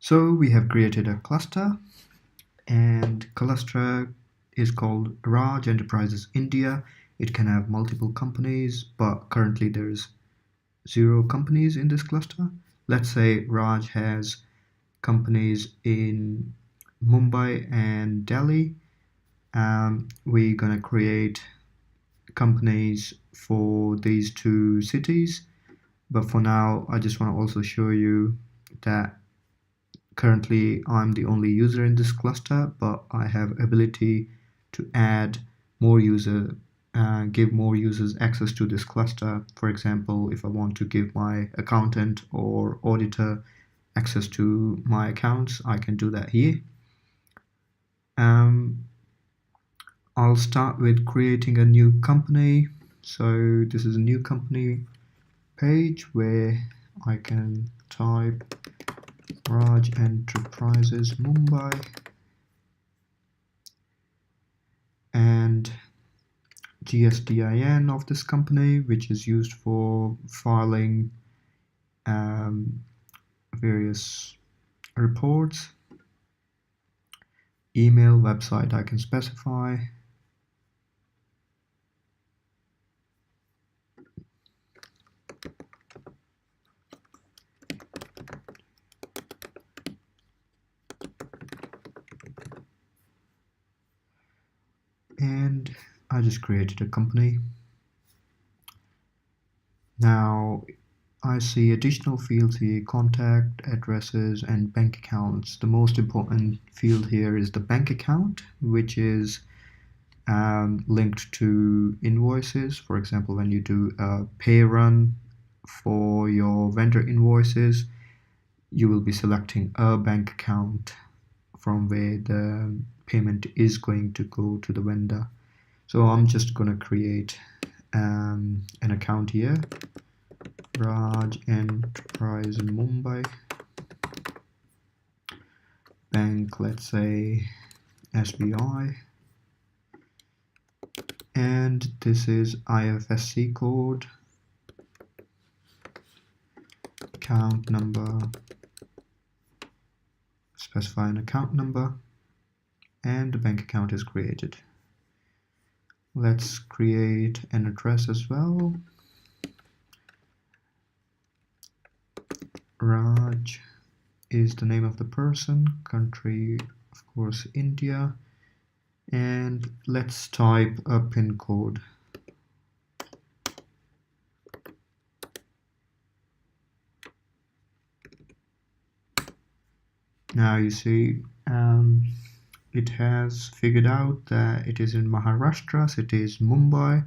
So we have created a cluster, and cluster is called Raj Enterprises India. It can have multiple companies, but currently there's 0 companies in this cluster. Let's say Raj has companies in Mumbai and Delhi. We're gonna create companies for these 2 cities, but for now I just want to also show you that currently I'm the only user in this cluster, but I have ability to add more give more users access to this cluster. For example, if I want to give my accountant or auditor access to my accounts, I can do that here. um, I'll start with creating a new company. So this is a new company page where I can type Raj Enterprises Mumbai and GSTIN of this company, which is used for filing various reports. Email, website I can specify. And I just created a company. Now I see additional fields here: contact, addresses, and bank accounts. The most important field here is the bank account, which is linked to invoices. For example, when you do a pay run for your vendor invoices, you will be selecting a bank account from where the payment is going to go to the vendor. So I'm just going to create an account here. Raj Enterprise in Mumbai. Bank, let's say SBI. And this is IFSC code, account number, specify an account number, and the bank account is created. Let's create an address as well. Raj is the name of the person, country of course India, and let's type a PIN code. Now you see it has figured out that it is in Maharashtra, city is Mumbai.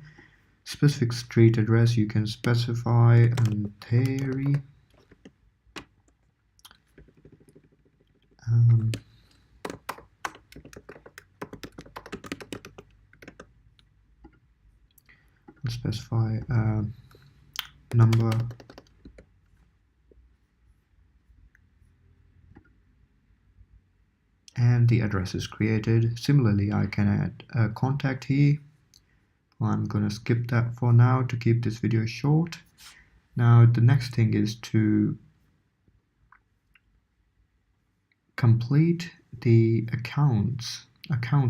Specific street address you can specify Anteri. Specify a number. And the address is created. Similarly, I can add a contact here. I'm gonna skip that for now to keep this video short. Now the next thing is to complete the account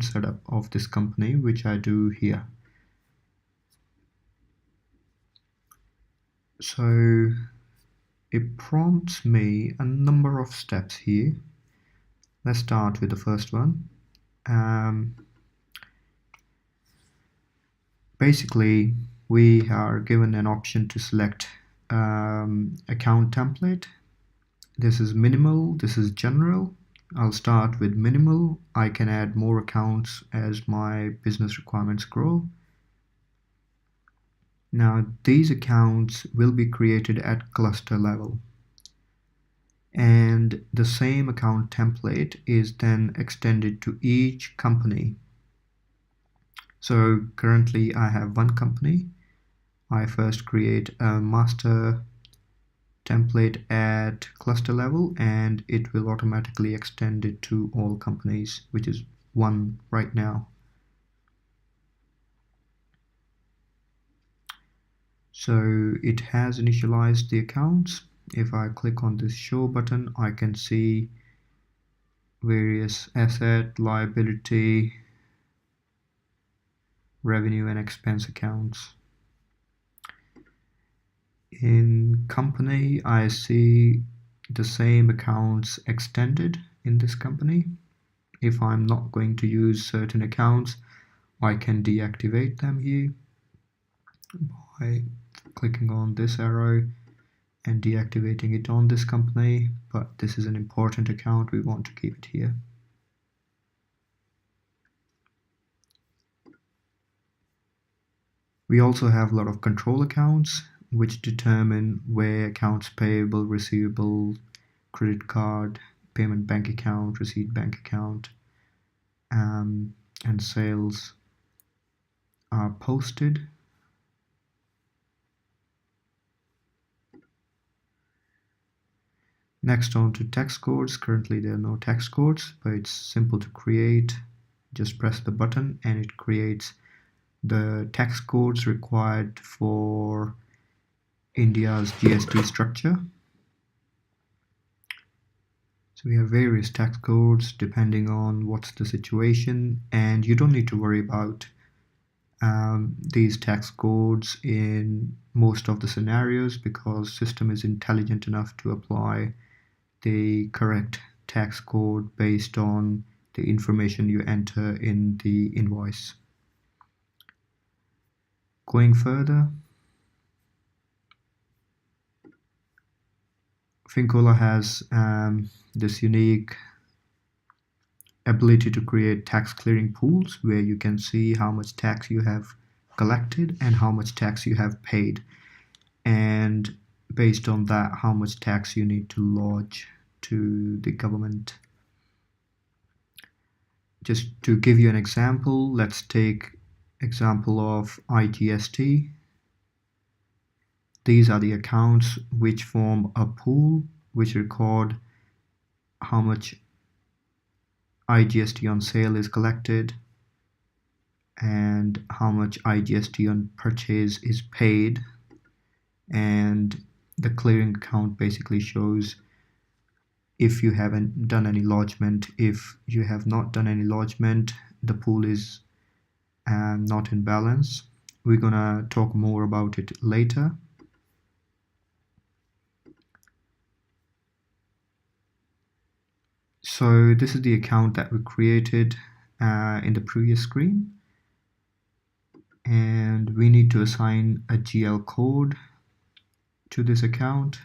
setup of this company, which I do here. So it prompts me a number of steps here. Let's start with the first one. Basically, we are given an option to select account template. This is minimal, this is general. I'll start with minimal. I can add more accounts as my business requirements grow. Now these accounts will be created at cluster level, and the same account template is then extended to each company. So currently I have one company. I first create a master template at cluster level, and it will automatically extend it to all companies, which is one right now. So it has initialized the accounts. If I click on this show button, I can see various asset, liability, revenue and expense accounts. In company, I see the same accounts extended in this company. If I'm not going to use certain accounts, I can deactivate them here by clicking on this arrow and deactivating it on this company, but this is an important account, we want to keep it here. We also have a lot of control accounts which determine where accounts payable, receivable, credit card, payment bank account, receipt bank account, and sales are posted. Next on to tax codes. Currently there are no tax codes, but it's simple to create. Just press the button and it creates the tax codes required for India's GST structure. So we have various tax codes depending on what's the situation, and you don't need to worry about these tax codes in most of the scenarios because system is intelligent enough to apply the correct tax code based on the information you enter in the invoice. Going further, FinCOLA has this unique ability to create tax clearing pools where you can see how much tax you have collected and how much tax you have paid, and based on that how much tax you need to lodge to the government. Just to give you an example, let's take example of IGST. These are the accounts which form a pool which record how much IGST on sale is collected and how much IGST on purchase is paid, and the clearing account basically shows if you haven't done any lodgement. If you have not done any lodgement, the pool is not in balance. We're gonna talk more about it later. So this is the account that we created in the previous screen, and we need to assign a GL code to this account.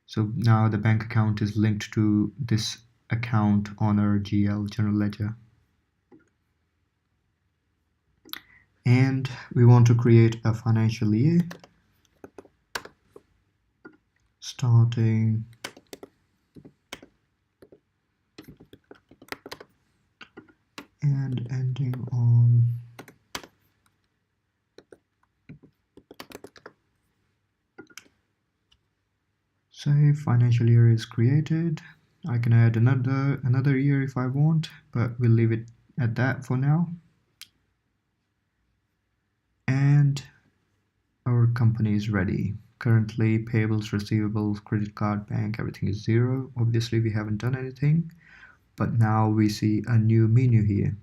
So now the bank account is linked to this account on our GL general ledger. And we want to create a financial year starting and ending on say financial year is created. I can add another year if I want, but we'll leave it at that for now. And our company is ready. Currently payables, receivables, credit card, bank, everything is 0. Obviously we haven't done anything, but now we see a new menu here.